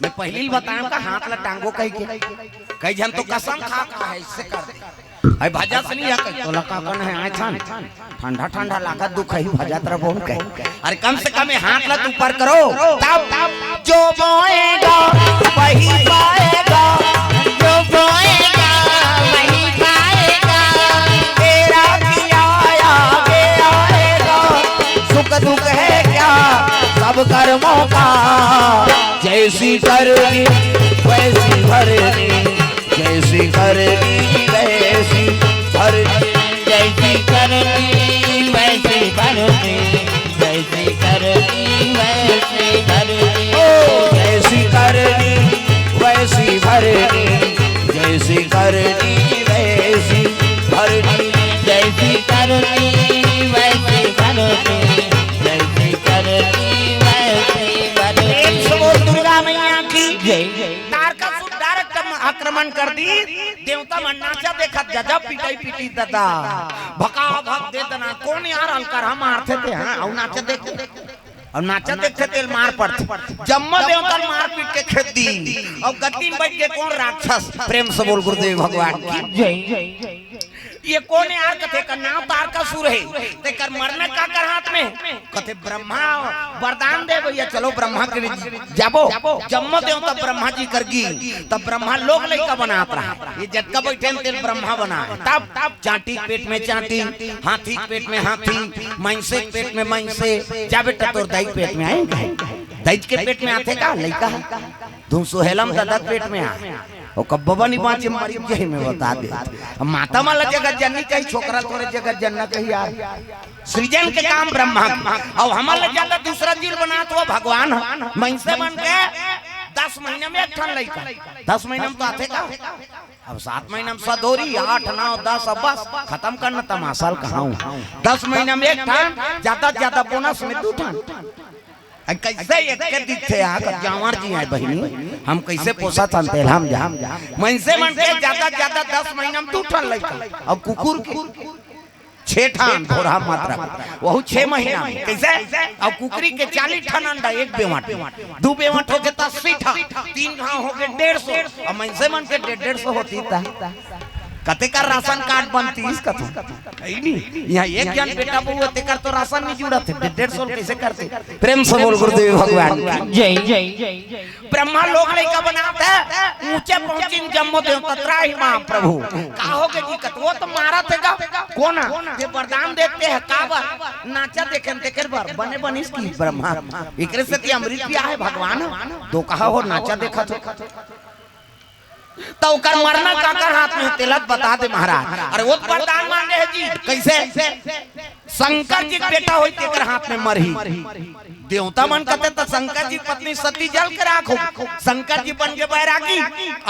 मैं पहले बताया का हाथ ला टांगो कई जन तो कसम खा है इससे कर दे आई भजा से नहीं आकर तो लका कौन है आए छान ठंडा ठंडा लागत दुख है भजा तरह बोल के अरे कम से कम हाथ ला तू ऊपर करो तब जो बोएगा वही पाएगा जो बोएगा वही पाएगा तेरा किया आगे आएगा सुख दुख है क्या सब कर्मों का जैसी करनी वैसी भरनी जैसी करनी वैसी भरनी जैसी करनी वैसी भरनी जैसी करनी वैसी भरनी ओ जैसी करनी वैसी भरनी जैसी करनी वैसी भरनी जैसी करनी वैसी भरनी जैसी करनी वैसी भरनी। दुर्गा मैया की जय तारकासुर डायरेक्ट आक्रमण कर दी देवता मन नाचा देखा जजब पिटाई पीटी दादा भका भक दे दना कौन यार हल्का हम मारते थे हां और नाचा देखते और नाचा देखते थे मार पड़ते जम्मा देवता मार पीट के खेत दी और गद्दी में बैठ के कौन राक्षस प्रेम से बोल गुरुदेव भगवान की जय ये कौन यार कथे का नाम तारकासुर है ते कर मरने का कर हाथ में कथे ब्रह्मा वरदान दे भैया चलो ब्रह्मा के जाबो जम्मो देवता ब्रह्मा जी करगी तब ब्रह्मा लोग लइका बनात रहा ये जटका बैठे तेल ब्रह्मा बना तब चाटी पेट में चाटी हाथी पेट में हाथी मैंसे पेट में मैंसे जा बेटा तोर दाई पेट में आएगा दाई के पेट में आते का लइका तुम सुहेलम दादा पेट में आ और कब्बा नहीं पांचे मरीब जही में बता दे माता माला जगत जननी कही छोकरा तोरे जगत जनना कही यार सृजन के काम ब्रह्मा और हमारे ज्यादा दूसरा जीव बना तो भगवान मैंसे बन के 10 महीने में एक ठन लइका 10 महीने में तो आते का अब 7 महीने में सदोरी 8 9 10 अब बस खत्म करना तमाशा कहाँ हूँ 10 महीने में एक ठन ज्यादा बोनस में 2 ठन कैसे एक दिखे आकर जावर जी है बहनी हम कैसे पोसा चलते हम जा मनसे मन के ज्यादा 10 महीना में 2 ठन लइका अब कुकुर के 6 ठन थोड़ा मात्रा वहु 6 महीना में कैसे अब कुकरी के 40 ठन अंडा एक बेवाट 2 बेवाट हो के 80 ठन 3 घाव हो के 150 और मनसे मन के 150 होती था कते का राशन कार्ड बनती इसका तो यहाँ एक जन बेटा बहु तेकर तो राशन नहीं जुड़ा थे 150 कैसे करते प्रेम से बोल गुरुदेव भगवान जय जय ब्रह्मा लोग लइका बनाते ऊंचे पहुंची जम्मो देवता त्राही मां प्रभु का हो के दिक्कत वो तो मारा थे का कोना ये वरदान देते हैं काबर नाचा देखे तेकर बार बने बनिस की ब्रह्मा एकरे से ती अमृत पिया है भगवान तो कहा हो नाचा देखा तो कर मरना काकर हाथ में तिलक बता दे महाराज अरे वो वरदान मांगे है जी कैसे शंकर जी बेटा होई तेकर हाथ में मरही देवता मन कहते तो शंकर जी पत्नी सती जल के राखो शंकर जी बन के बैरागी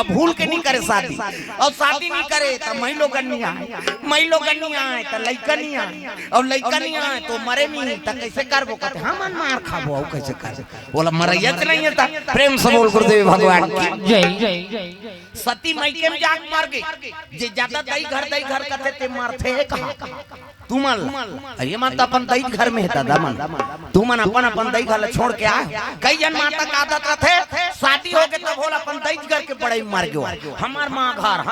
अब भूल के नहीं करे शादी और शादी नहीं करे तो महिलो गन्नी आए तो लइका नहीं आए और लइका नहीं आए तो मरे नहीं तो कैसे करबो कहते हम मार खाबो और कैसे कर बोला मरैया नहीं है था प्रेम से बोल गुरुदेव भगवान की जय जय सती मायके में जाके मर गई जे ज्यादा दई घर कहते ते मारते है कहां तू मन ये माता अपन दई घर में है दादा मन तू मन अपन दई घर छोड़ के आ कई जन माता का आदत रहते शादी हो के तब होला अपन दई घर के बड़े मर गयो हमार मां घर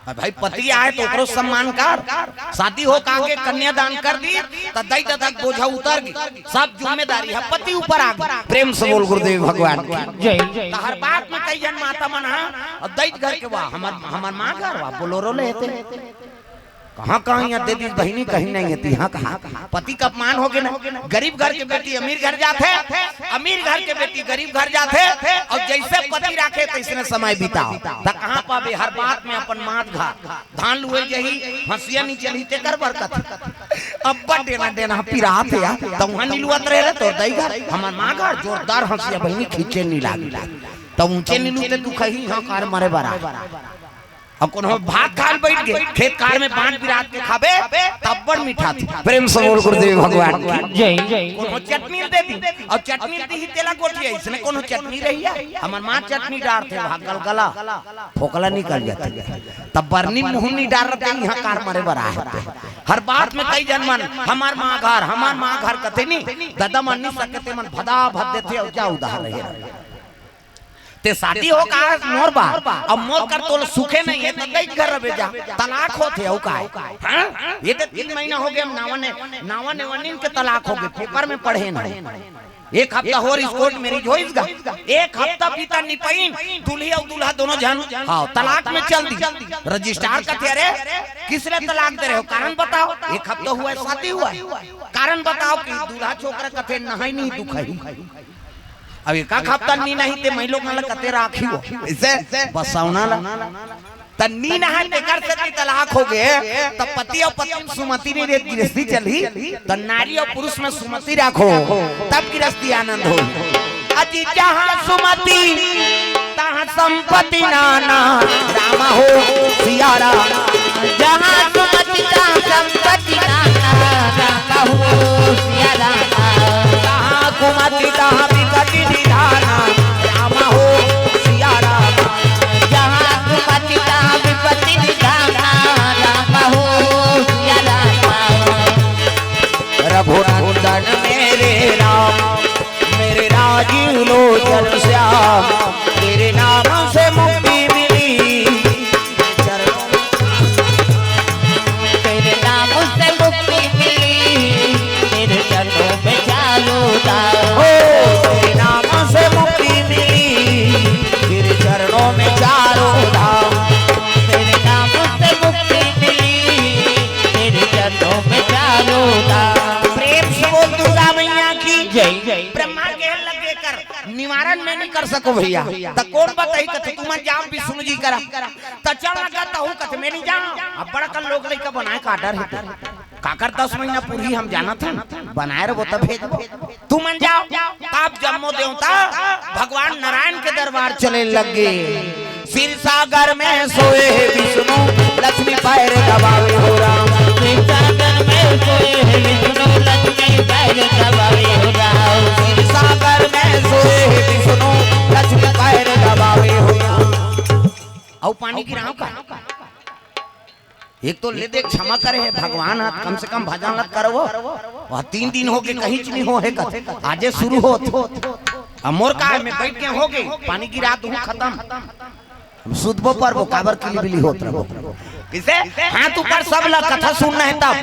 भाई पति आए तो ओकरो सम्मान कर शादी हो का आगे कन्यादान कर दी त दई तक बोझा उतर गई सब जिम्मेदारी है पति ऊपर आ गई प्रेम से बोल गुरुदेव भगवान जय जय हर बात में कई जन माता मन और दई घर के वाह हमार मां घर वाह बोलोरो लेते कहाँ यहाँ दे दी बहनी कहीं नहीं है यहाँ कहाँ पति का अपमान हो गया गरीब घर के बेटी अमीर घर जाते अमीर घर के बेटी गरीब घर जाते और जैसे पति रखे तैसे समय बिताओ कहाँ पावे हर बात में अपन मात घाट धान लुए यही हंसिया नहीं चली ते कर बरकत अब देना पिरात है तो वहाँ नीलुआत रहे तो दई घर हमार माँ घर जोरदार हंसिया बहनी खींचे नहीं लागी तो ऊंचे नीलू ते तू कहीं यहाँ कार मरे बरा अब कौन भात खाल बैठ गए खेत कार में बांट बिरात के खाबे तब बड़ मीठा थी प्रेम से बोल गुरुदेव भगवान जय जय कौन चटनी दे दी और चटनी दी ही तेला गोटी है इसने कौन चटनी रही है हमार मां चटनी डाल थे भागल गला फोकला निकल जाता है तब बरनी मुंह नहीं डाल रहे यहाँ कार मरे बरा है हर बात में कई जन मन हमार मां घर कते नहीं दादा मन नहीं सकते मन भदा भद देते और क्या उधार रहे ते शादी हो का मोर बा अब मोर कर तो सूखे नहीं है तो कई घर रहे जा तलाक होते हो का हां ये तो 3 महीना हो गया नावन वनिन के तलाक हो गए पेपर में पढ़े ना एक हफ्ता हो रही कोर्ट मैरिज हो इसका एक हफ्ता बीता निपईन दूल्हे और दूल्हा दोनों जन हां तलाक में चल दी रजिस्ट्रार का थे अरे किसने तलाक दे रहे हो कारण बताओ एक हफ्ता हुआ है शादी हुआ कारण बताओ कि दूल्हा छोकरा का थे नहाई नहीं दुखाई अब एक हफ्ता नी नहीं ते मैं लोग ना कते राखी हो इसे बसावना ला तन्नी ना है कर से तलाक हो गए तब पति और पत्नी सुमति ने रे गृहस्थी चली तो नारी और पुरुष में सुमति रखो तब गृहस्थी आनंद हो अजी जहां सुमति तहां संपत्ति नाना राम हो सिया राम जहां सुमति तहां संपत्ति नाना राम हो सिया राम तहां कुमति तहां विपत्ति निधाना राम हो सिया राम जहां सुमति तहां विपत्ति निधाना राम हो सिया राम रघुनंदन मेरे राम मेरे राजीव लोचन श्याम तेरे नाम से मुक्ति मिली तेरे नाम से मुक्ति मिली तेरे चरणों में चालू हो तेरे नाम से मुक्ति मिली तेरे चरणों में चारों धाम तेरे नाम से मुक्ति मिली तेरे चरणों में चालू प्रेम से बोल दुर्गा मैया की जय जय ब्रह्मा के लगे कर निवारण में नहीं कर सको भैया तो कौन बताई कथे तुम जाओ विष्णु जी करा तो चल लगा तो हूं कथे मैं नहीं जाऊं अब बड़ा कल लोग लइका बनाए का डर है काकर 10 महीना पूरी हम जाना था बनाए रहो तब भेज तू मन जाओ आप जम्मो देवता भगवान नारायण के दरबार चले लगे सिर सागर में सोए विष्णु लक्ष्मी पैर दबावे हो राम सागर में सोए विष्णु लक्ष्मी पैर दबावे हो राम सिर सागर में सोए विष्णु लक्ष्मी पैर दबावे हो राम औ पानी गिराओ का एक तो ले दे क्षमा करे है भगवान कम से कम भजन लत करो वह 3 दिन हो गए कहीं नहीं हो है आजे शुरू हो मोर का है मैं बैठ के हो गई पानी की रात हूँ खत्म सुधबो पर वो काबर की बिली होत रहो किसे हाथ ऊपर सब ला कथा सुनना है तब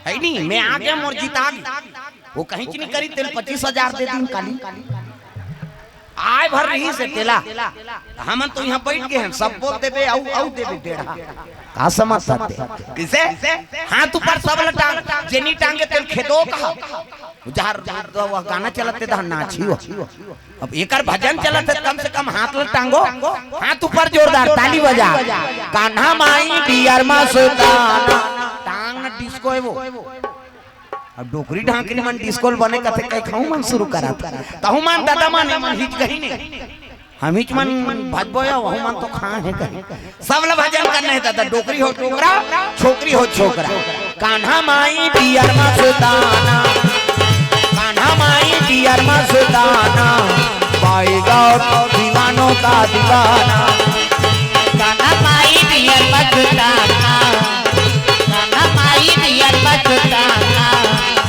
है नहीं मैं आ गया मोर जीता वो कहीं नहीं करी तेल 25,000 दे दिन काली आय भर रही से तेला हम तो यहाँ बैठ गए हैं सब बोल देबे औ देबे बेड़ा का समझ सकते किसे हाथ ऊपर सब टांग जेनी टांगे तेल खेदो कहा जहर वो गाना चलते था नाची हो अब एकर भजन चलते कम से कम हाथ ल टांगो हाथ ऊपर जोरदार ताली बजा कान्हा माई बियर मा सुल्ताना टांग न डिस्को है वो अब डोकरी ढांकनी मन डिस्कोल बने कथे कई खाऊं मन शुरू करा तहु मन दादा मन मन हिच कहीं नहीं हम हिच मन भजबोया वहु मन तो खा है कहीं सब ल भजन करना है दादा डोकरी हो टोकरा छोकरी हो छोकरा कान्हा माई बियर मा सुल्ताना कान्हा माई बियर मा सुल्ताना पाई गाओ दीवानों का दीवाना कान्हा माई बियर मा सुल्ताना कान्हा माई बियर मा सुल्ताना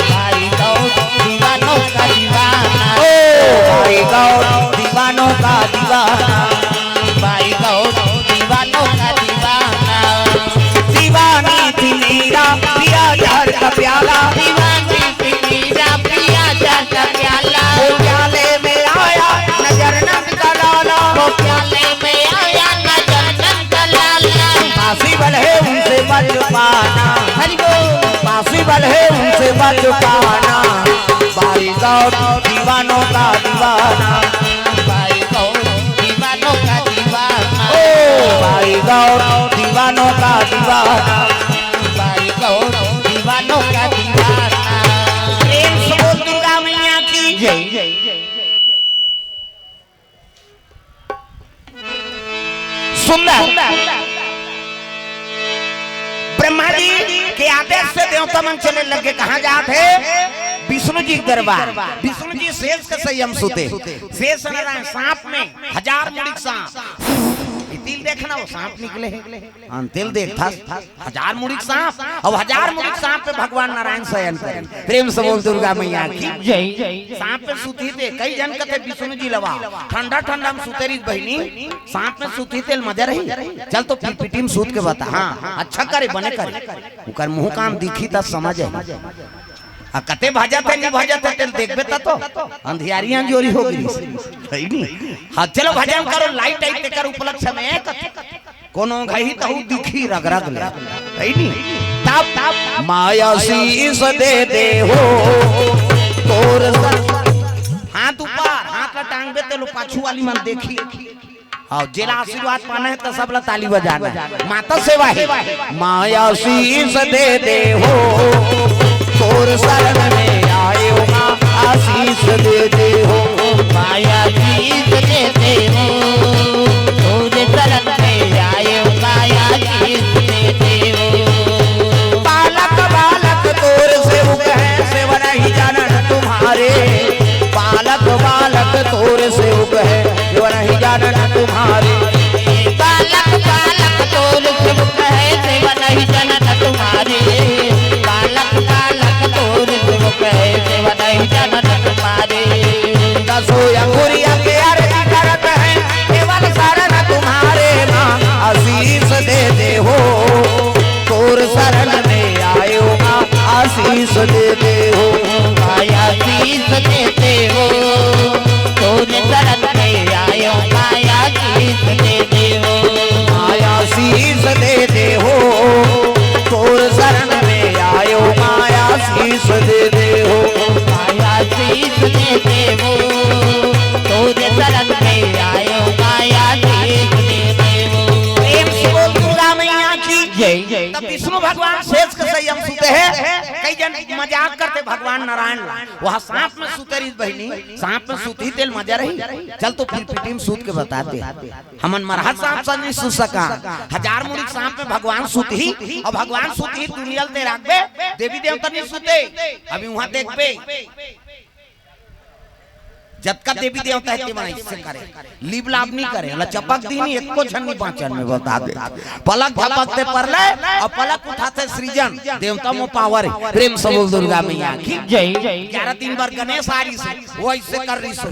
भाई गाओ दीवानों का दीवाना भाई गाओ दीवानों का दीवाना भाई गाओ दीवानों का दीवाना दीवानी थी मीरा पिया जहर का प्याला दीवानी थी मीरा पिया जहर का प्याला वो प्याले में आया नजर नंद का लाला वो प्याले में आया नजर नंद का लाला पॉसिबल है उनसे बच पाना हरि बोल पॉसिबल है उनसे बच पाना भाई गाओ दीवानों का दीवाना भाई गाओ दीवानों का दीवाना भाई गाओ दीवानों का दीवाना भाई गाओ दीवानों का दीवाना प्रेम से बोल दुर्गा मैया की जय जय जय सुंदर ब्रह्मा जी के आदेश से देवता मन चले लगे कहाँ जाते विष्णु जी दरबार विष्णु जी शेष के संयम सुते शेष नारायण सांप में 1000 मुड़िक सांप तिल देखना वो सांप निकले तिल देखता 1000 मुड़ी सांप और 1000 मुड़ी सांप पे भगवान नारायण शयन करे। प्रेम से बोल दुर्गा मैया की जय जय। सांप पे सुती थे कई जन कथे विष्णु जी लवा ठंडा ठंडा में सुतेरी बहनी सांप में सुती तेल मजा रही चल तो फिर पिटी में सूत के बता हाँ अच्छा करे बने करे उकर मुंह काम दिखी तब समझ है कते भाजा थे नहीं भाजा थे तेल देखबे तो अंधियारियां जोरी हो गई सही नहीं। हाँ चलो भजन करो लाइट आई तेकर उपलक्ष्य में कोनो घही तहु दिखी रग रग ले सही नहीं। तब माया शीस दे हो तोर हाथ ऊपर हाथ ला टांगबे ते लो पाछू वाली मन देखी और जेला आशीर्वाद पाना है तो सब ला ताली बजाना माता सेवा है। माया शीस दे हो तोर शरण में आए हो आशीष दे हो माया शीस दे हो तोर शरण में आए हो माया शीस दे हो। बालक बालक तोर सेवक है सेवा नहीं जाना तुम्हारे बालक बालक तोर सेवक है सेवा नहीं जाना तुम्हारे बालक बालक तोर सेवक है सेवा नहीं जाना तुम्हारे बालक बालक तोर सेवक है सेवा नहीं जाना तुम्हारे। दसो अंगुरिया के आरती करत है केवल शरण तुम्हारे माँ आशीष दे हो तोर शरण में आए हो माँ आशीष दे हो माया शीस दे हो तोर शरण में आए हो माया शीस दे हो माया शीस दे हो तोर शरण में आए हो माया शीस दे हो माया शीस दे हो तोर शरण में आए हो माया शीस दे हो। प्रेम से बोल दुर्गा मैया की जय जय। तब विष्णु भगवान शेष के संयम सुते हैं कई जन मजाक करते भगवान नारायण वहाँ सांप में सुतरी बहनी सांप में सुती तेल मजा रही चल तो फिर पिटी में सूत के बताते हमन मरहत सांप से नहीं सु सका 1000 मुड़ी सांप में भगवान सुती और भगवान सुती दुनिया ते रखबे देवी देवता नहीं सुते अभी वहाँ देखबे जबका देवी देवता है ते इससे करे लीब लाभ नहीं करे अल्लाह चपक दी नहीं एको छन्नी पांचन में बता दे पलक झपकते परले और पलक उठाते सृजन देवता में पावर है। प्रेम से बोल दुर्गा मैया की जय जय। 11 दिन बार गणेश आ रही से वो ऐसे कर रही से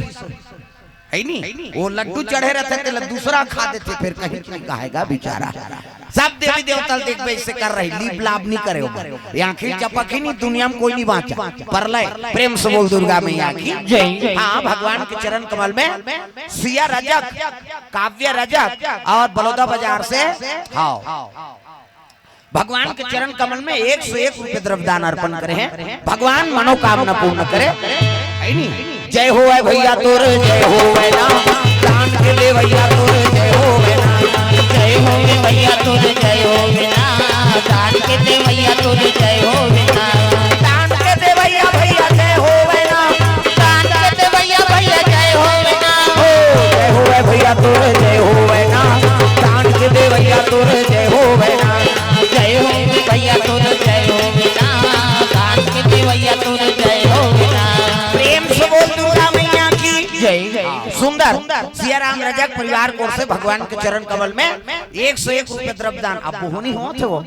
है नहीं वो लड्डू चढ़े रहते थे दूसरा खा देते फिर कहीं नहीं कहेगा बेचारा सब देवी देवता देखबे ऐसे कर रही लीप लाभ नहीं करे आंखें चपक ही नहीं दुनिया में कोई नहीं बांचा परलय। प्रेम से बोल दुर्गा मैया की जय जय। हाँ भगवान के चरण कमल में सिया रजक काव्य रजक और बलौदा बाजार से हाँ भगवान के चरण कमल में 101 रुपए द्रव्यदान अर्पण करे हैं भगवान मनोकामना पूर्ण करे है नहीं। जय हो भैया तोर जय हो ना दान के दे भैया तोर जय हो ना जय हो भैया तोर जय हो ना दान के दे भैया तोर जय हो ना दान के दे भैया भैया जय हो ना दान के दे भैया भैया जय हो ना जय हो भैया तोर जय हो ना दान के दे भैया तोर जय हो ना जय हो भैया तोर जय हो ना दान के दे भैया तोर जय हो ना। प्रेम से बोल दुर्गा मैया की जय जय। सुंदर सिया राम रजक परिवार को से भगवान के चरण कमल में 101 रुपए द्रव्यदान अब होनी हो थे वो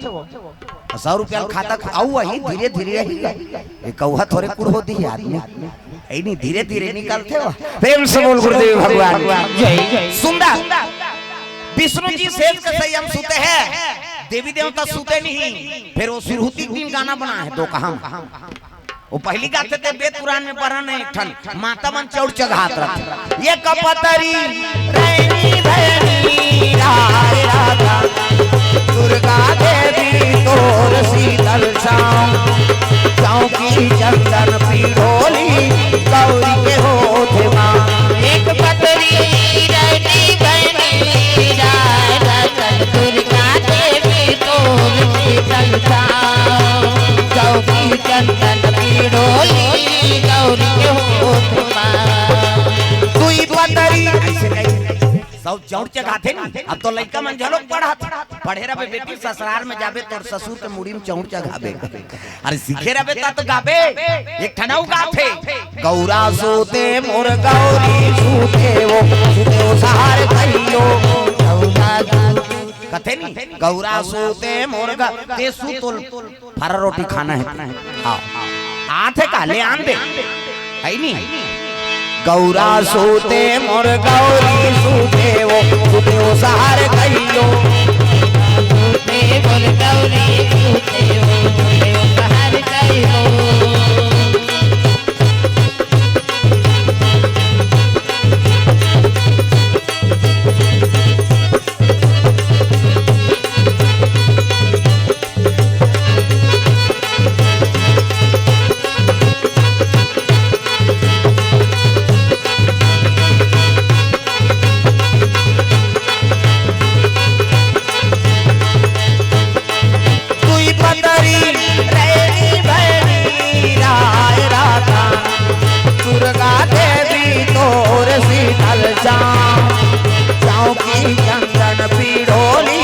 100 रुपया खाता आऊ वही धीरे धीरे ही कौहा थोड़े कुड़ होती है आदमी है नहीं धीरे धीरे निकलते हो। प्रेम से बोल गुरुदेव भगवान जय जय। सुंदर विष्णु जी शेष के संयम सुते हैं देवी देवता सुते नहीं फिर वो सुरहुती दिन गाना बना है दो कहां वो पहली गाते थे वेद पुराण में पढ़ा नहीं ठन माता मन चौड़ चघात रख ये कपतरी रैनी भैनी राय राधा दुर्गा देवी तोर शीतल शाम चौकी चंदन पीढ़ोली गौरी के होते मां एक पतरी रैनी भैनी राय राधा दुर्गा देवी तोर शीतल शाम चौकी चंदन पीढ़ोली गौरी के होत मां दुई पतरी ऐसे नहीं सब चौड़ चढ़ाते नहीं अब तो लड़का मन झलोक पढ़े रहे बेटी ससुराल में जाबे तोर ससुर के मुड़ी में चौड़ चढ़ाबे अरे सीखे रहे तो गाबे एक ठनाऊ गाथे गौरा सोते मोर गौरी सूते वो सहार कहियो गौरा कथे नहीं गौरा सूते मुर्गा ते सूतुल फरा रोटी खाना है हाँ आथे का ले आन दे है नहीं गौरा सूते मोर गौरी सूते वो सहार कहियो सूते मोर गौरी सूते वो सहार कहियो दुर्गा देवी तोर शीतल चौकी चंदन पीढ़ोली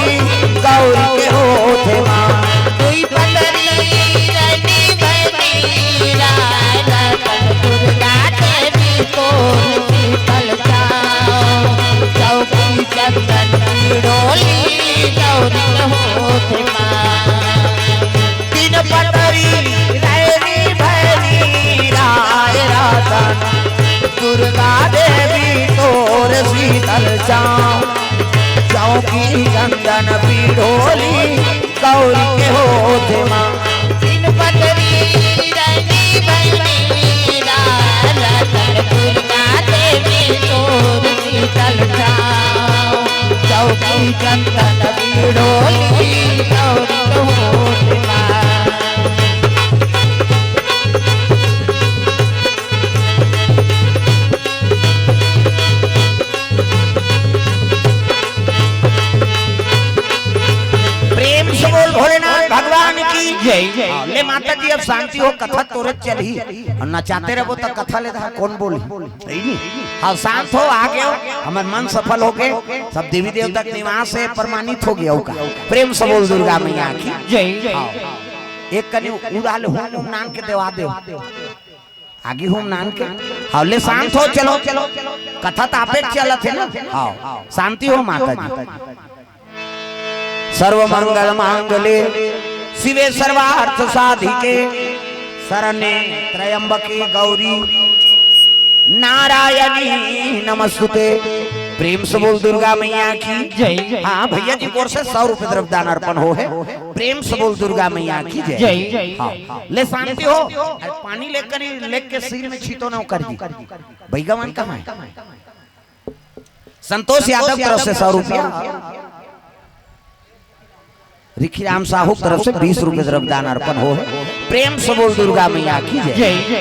गौरी के होते माँ तीन पटरी रनी बनी दुर्गा देवी तोर शीतल चौकी चंदन पीढ़ोली गौरी के होते माँ भोलेनाथ भगवान की जय जय ले माता जी अब शांति हो कथा तोरे चली और नचाते रहो तो कथा ले कौन बोली सही नहीं हाँ शांत हो आ गए हमारे मन सफल हो गए सब देवी देवता के निवास से प्रमाणित हो गया का प्रेम से बोल दुर्गा मैया की जय जय एक कनी उड़ाल होम नान के देवा दे आगे होम नान के हाँ ले शांत हो चलो चलो कथा तो आपे चलत है ना हाँ शांति हो माता जी सर्व मंगल मांगले शिवे सर्वार्थ साधिके शरण्ये त्र्यंबके गौरी नारायणी नमस्तुते प्रेम से बोल दुर्गा मैया की जय जय हाँ भैया जी की ओर से 100 रुपए द्रव्यदान अर्पण हो है प्रेम से बोल दुर्गा मैया की जय जय जय हाँ ले शांति हो पानी लेके सिर में छीतो ना कर दी भैगवान कहाँ है संतोष यादव की तरफ से 100 रुपया रिखी राम साहू तरफ से 20 रुपए द्रव्यदान अर्पण हो है प्रेम से बोल दुर्गा मैया की जय।